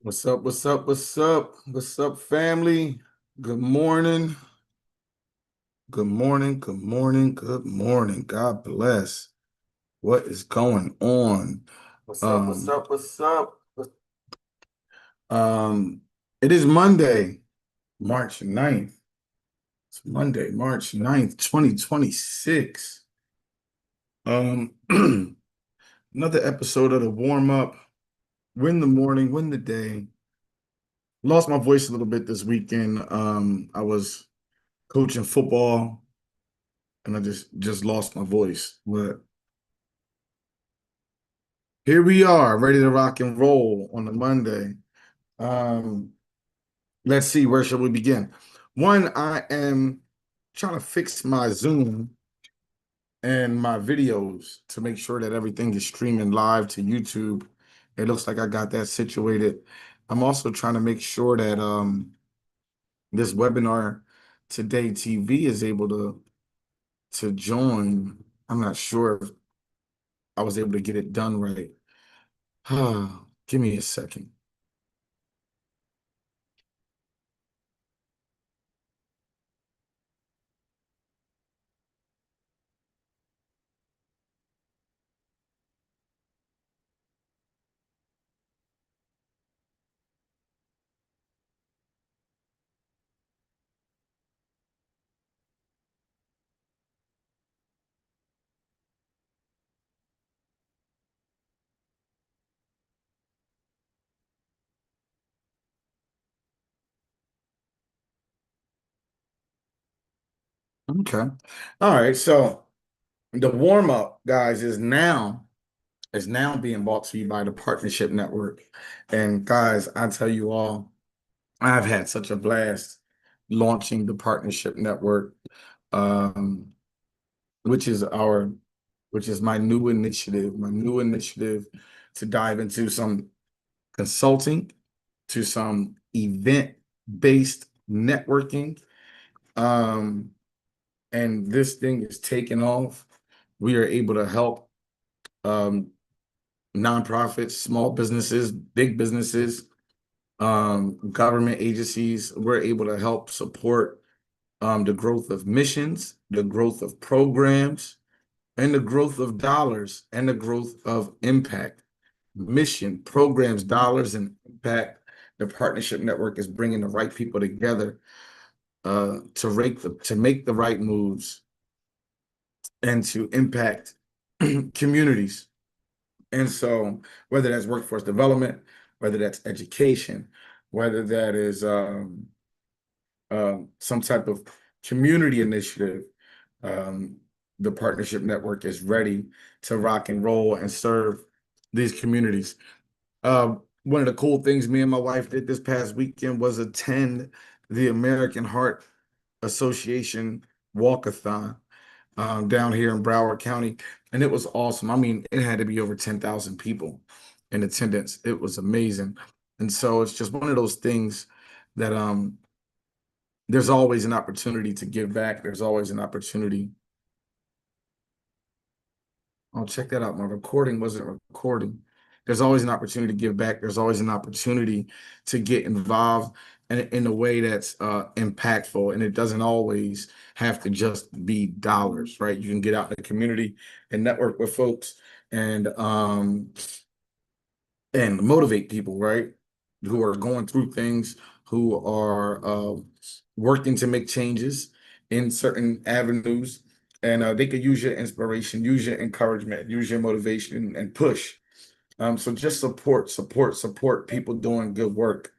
What's up? What's up? What's up? What's up, family? Good morning. Good morning. Good morning. Good morning. God bless. What is going on? What's up? What's up? What's up? Um, it is Monday, March 9th. It's Monday, March 9th, 2026. Um, another episode of the warm up. Win the morning, win the day. Lost my voice a little bit this weekend. I was coaching football and I just lost my voice. But here we are, ready to rock and roll on the Monday. Um, let's see, where shall we begin? One, I am trying to fix my Zoom and my videos to make sure that everything is streaming live to YouTube. It looks like I got that situated. I'm also trying to make sure that this webinar today TV is able to join. I'm not sure if I was able to get it done right. Give me a second. Okay. All right. So the warm up, guys, is now being brought to you by the Partnership Network. And guys, I tell you all, I've had such a blast launching the Partnership Network, um, which is our which is my new initiative to dive into some consulting, to some event-based networking. Um, and this thing is taking off. We are able to help um, nonprofits, small businesses, big businesses, government agencies. We're able to help support the growth of missions, the growth of programs, and the growth of dollars and the growth of impact. Mission, programs, dollars, and impact. The partnership network is bringing the right people together to make the right moves and to impact communities. And so, whether that's workforce development, whether that's education, whether that is some type of community initiative, um, the partnership network is ready to rock and roll and serve these communities. One of the cool things me and my wife did this past weekend was attend the American Heart Association walkathon down here in Broward County, and it was awesome. I mean, it had to be over 10,000 people in attendance. It was amazing, and so it's just one of those things that there's always an opportunity to give back. There's always an opportunity. Oh, check that out. My recording wasn't recording. There's always an opportunity to give back. There's always an opportunity to get involved in a way that's impactful. And it doesn't always have to just be dollars, right? You can get out in the community and network with folks and motivate people, right? Who are going through things, who are working to make changes in certain avenues. And they could use your inspiration, use your encouragement, use your motivation and push. So just support people doing good work.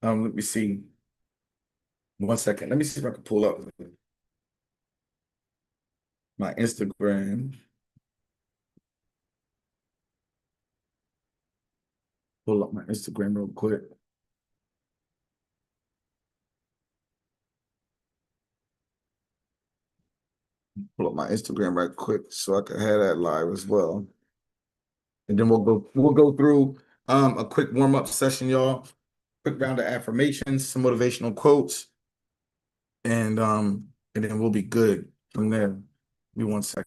Let me see. One second. Let me see if I can pull up my Instagram. Pull up my Instagram real quick. Pull up my Instagram right quick so I can have that live as well. And then we'll go through a quick warm-up session, y'all. Quick round of affirmations, some motivational quotes, and then we'll be good from there. Give me one second.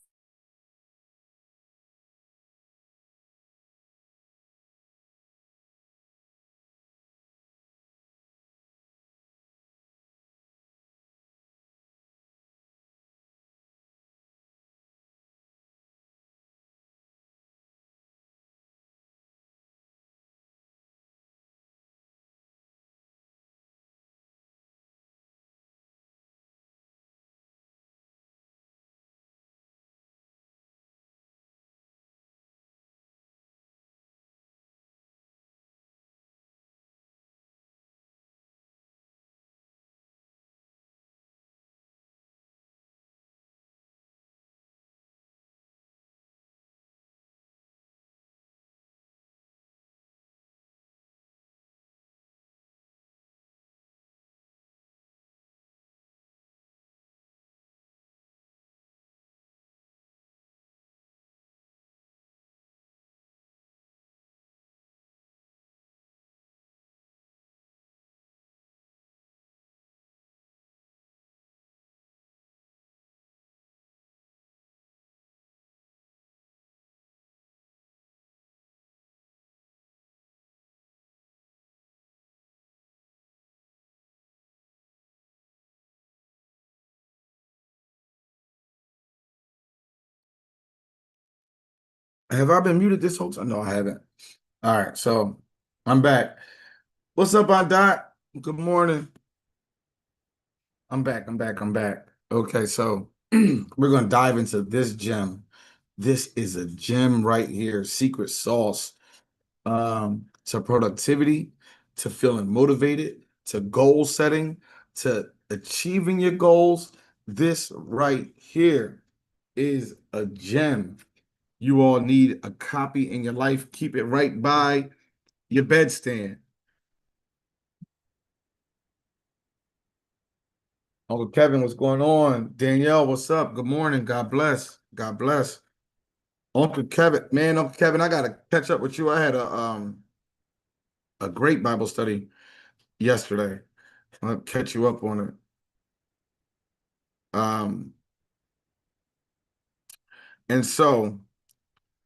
Have I been muted this whole time? No, I haven't. All right, so I'm back. What's up, Aunt Dot? Good morning. I'm back. I'm back. Okay, so we're gonna dive into this gem. This is a gem right here, secret sauce. To productivity, to feeling motivated, to goal setting, to achieving your goals. This right here is a gem. You all need a copy in your life. Keep it right by your bedstand. Uncle Kevin, what's going on? Danielle, what's up? Good morning. God bless. God bless. Uncle Kevin, man, Uncle Kevin, I gotta catch up with you. I had a great Bible study yesterday. I'll catch you up on it. And so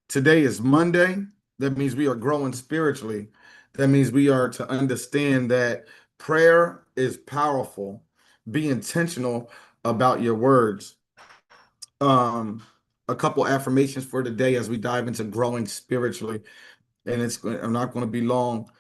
today is Monday. That means we are growing spiritually. That means we are to understand that prayer is powerful. Be intentional about your words. Um, a couple affirmations for today as we dive into growing spiritually. And I'm not going to be long.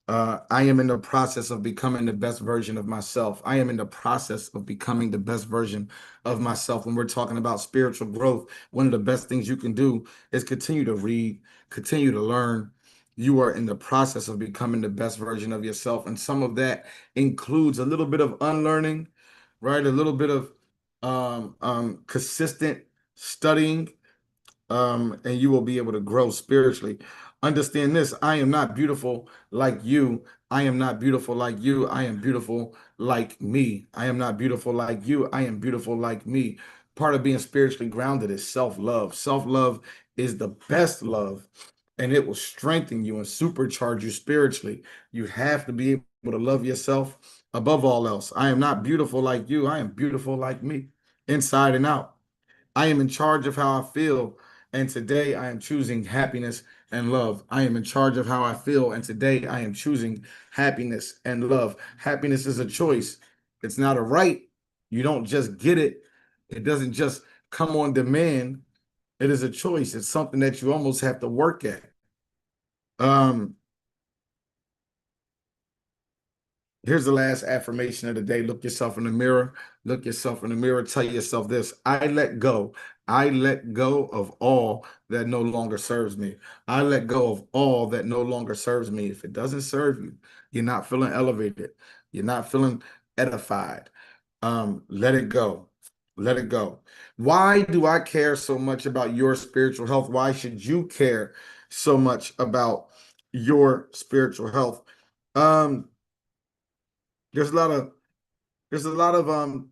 I am in the process of becoming the best version of myself. I am in the process of becoming the best version of myself. When we're talking about spiritual growth, one of the best things you can do is continue to read, continue to learn. You are in the process of becoming the best version of yourself. And some of that includes a little bit of unlearning, right? A little bit of consistent studying, and you will be able to grow spiritually. Understand this: I am not beautiful like you. I am not beautiful like you. I am beautiful like me. I am not beautiful like you. I am beautiful like me. Part of being spiritually grounded is self-love. Self-love is the best love, and it will strengthen you and supercharge you spiritually. You have to be able to love yourself above all else. I am not beautiful like you. I am beautiful like me, inside and out. I am in charge of how I feel. And today I am choosing happiness and love. I am in charge of how I feel. And today I am choosing happiness and love. Happiness is a choice, it's not a right. You don't just get it, it doesn't just come on demand. It is a choice. It's something that you almost have to work at. Um, Here's the last affirmation of the day. Look yourself in the mirror. Look yourself in the mirror. Tell yourself this: I let go. I let go of all that no longer serves me. I let go of all that no longer serves me. If it doesn't serve you, you're not feeling elevated. You're not feeling edified. Let it go. Let it go. Why do I care so much about your spiritual health? Why should you care so much about your spiritual health? Um, there's a lot of there's a lot of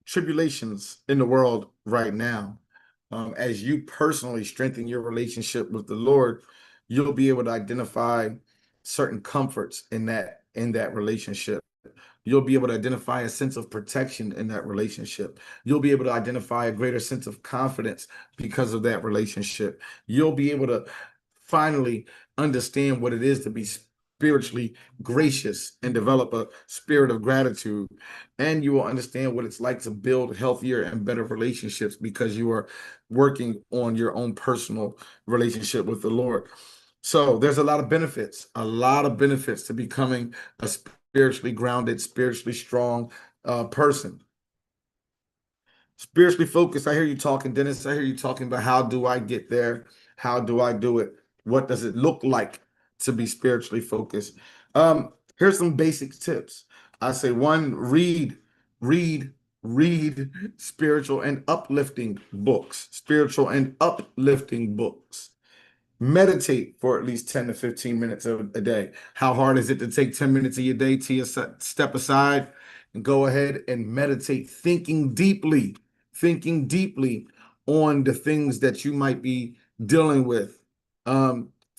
tribulations in the world right now. As you personally strengthen your relationship with the Lord, you'll be able to identify certain comforts in that relationship. You'll be able to identify a sense of protection in that relationship. You'll be able to identify a greater sense of confidence because of that relationship. You'll be able to finally understand what it is to be spiritually gracious and develop a spirit of gratitude. And you will understand what it's like to build healthier and better relationships because you are working on your own personal relationship with the Lord. So there's a lot of benefits to becoming a spiritually grounded, spiritually strong person. Spiritually focused. I hear you talking, Dennis. I hear you talking about how do I get there? How do I do it? What does it look like to be spiritually focused? Here's some basic tips. I say one, read, read spiritual and uplifting books. Spiritual and uplifting books. Meditate for at least 10 to 15 minutes a day. How hard is it to take 10 minutes of your day to step aside and go ahead and meditate, thinking deeply on the things that you might be dealing with,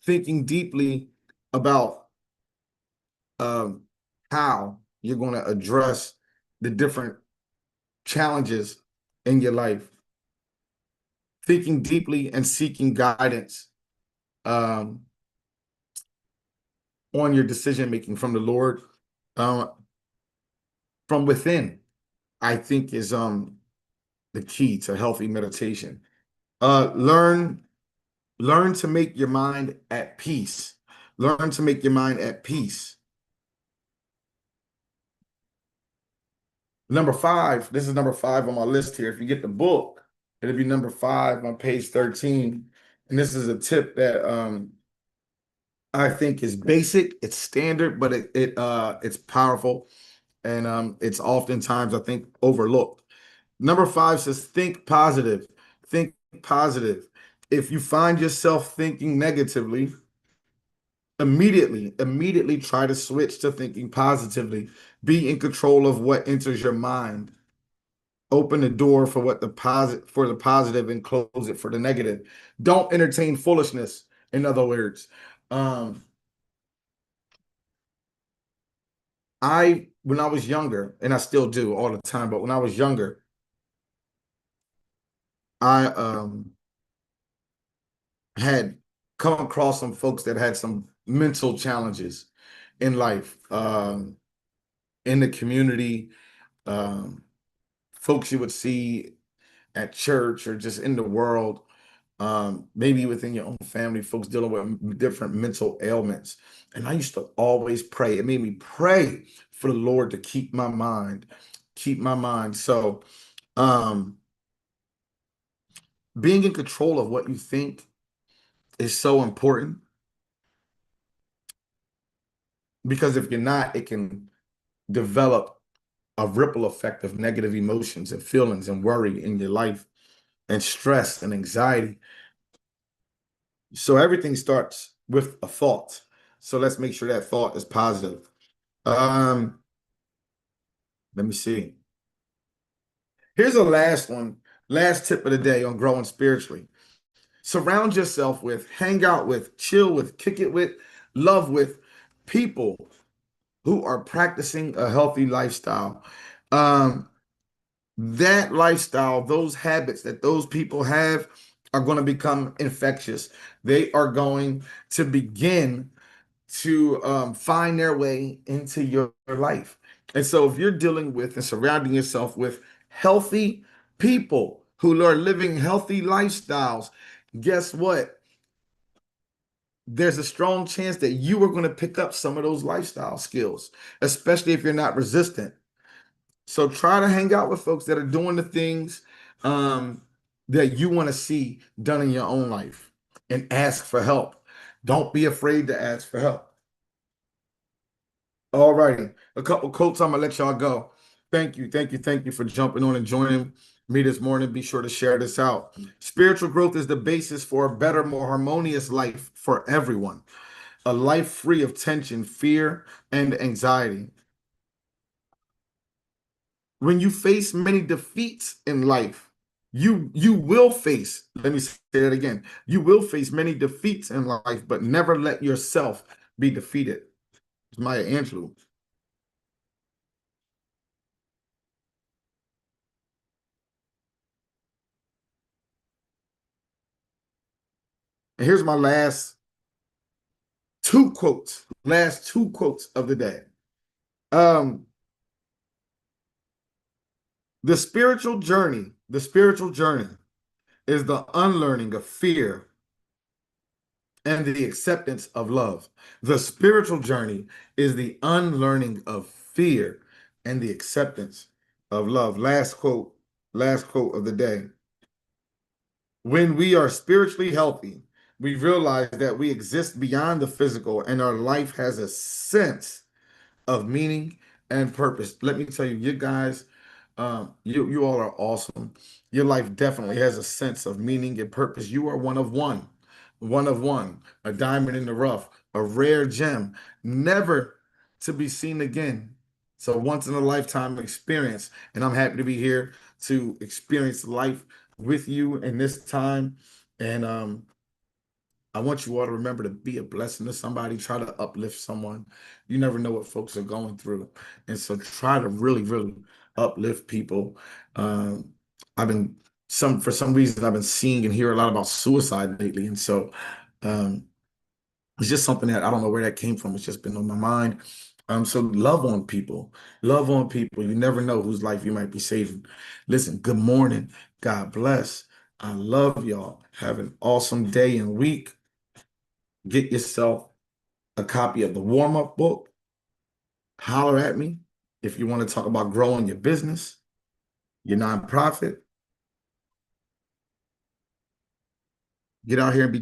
thinking deeply about um, how you're going to address the different challenges in your life, thinking deeply and seeking guidance. Um, on your decision making from the Lord, uh, from within, I think is the key to healthy meditation. Learn Learn to make your mind at peace. Learn to make your mind at peace. Number 5, this is number 5 on my list here. If you get the book, it'll be number 5 on page 13. And this is a tip that I think is basic, it's standard, but it's powerful, and it's oftentimes, I think, overlooked. Number 5 says think positive. Think positive. If you find yourself thinking negatively, immediately try to switch to thinking positively. Be in control of what enters your mind. Open the door for the positive and close it for the negative. Don't entertain foolishness, in other words. When I was younger, and I still do all the time, but when I was younger, I had come across some folks that had some mental challenges in life, in the community, um, folks you would see at church or just in the world, maybe within your own family, folks dealing with different mental ailments. And I used to always pray. It made me pray for the Lord to keep my mind, keep my mind. So, being in control of what you think is so important, because if you're not, it can develop a ripple effect of negative emotions and feelings and worry in your life and stress and anxiety. So everything starts with a thought. So let's make sure that thought is positive. Let me see. Here's a last one, last tip of the day on growing spiritually. Surround yourself with, hang out with, chill with, kick it with, love with people who are practicing a healthy lifestyle. That lifestyle, those habits that those people have are going to become infectious. They are going to begin to find their way into your life. And so if you're dealing with and surrounding yourself with healthy people who are living healthy lifestyles, guess what? There's a strong chance that you are going to pick up some of those lifestyle skills, especially if you're not resistant. So try to hang out with folks that are doing the things that you want to see done in your own life, and ask for help. Don't be afraid to ask for help. All righty. A couple quotes. I'm gonna let y'all go. Thank you for jumping on and joining me this morning. Be sure to share this out. Spiritual growth is the basis for a better, more harmonious life for everyone. A life free of tension, fear, and anxiety. When you face many defeats in life, you will face, let me say that again. You will face many defeats in life, but never let yourself be defeated. It's Maya Angelou. And here's my last two quotes of the day. The spiritual journey is the unlearning of fear and the acceptance of love. The spiritual journey is the unlearning of fear and the acceptance of love. Last quote of the day. When we are spiritually healthy, we realize that we exist beyond the physical and our life has a sense of meaning and purpose. Let me tell you, you guys, you all are awesome. Your life definitely has a sense of meaning and purpose. You are one of one, a diamond in the rough, a rare gem, never to be seen again. So once in a lifetime experience, and I'm happy to be here to experience life with you in this time. And I want you all to remember to be a blessing to somebody, try to uplift someone. You never know what folks are going through. And so try to really uplift people. I've been for some reason I've been seeing and hearing a lot about suicide lately. And so it's just something that I don't know where that came from. It's just been on my mind. So love on people. Love on people. You never know whose life you might be saving. Listen, good morning. God bless. I love y'all. Have an awesome day and week. Get yourself a copy of the warm-up book. Holler at me if you want to talk about growing your business, your nonprofit. Get out here and be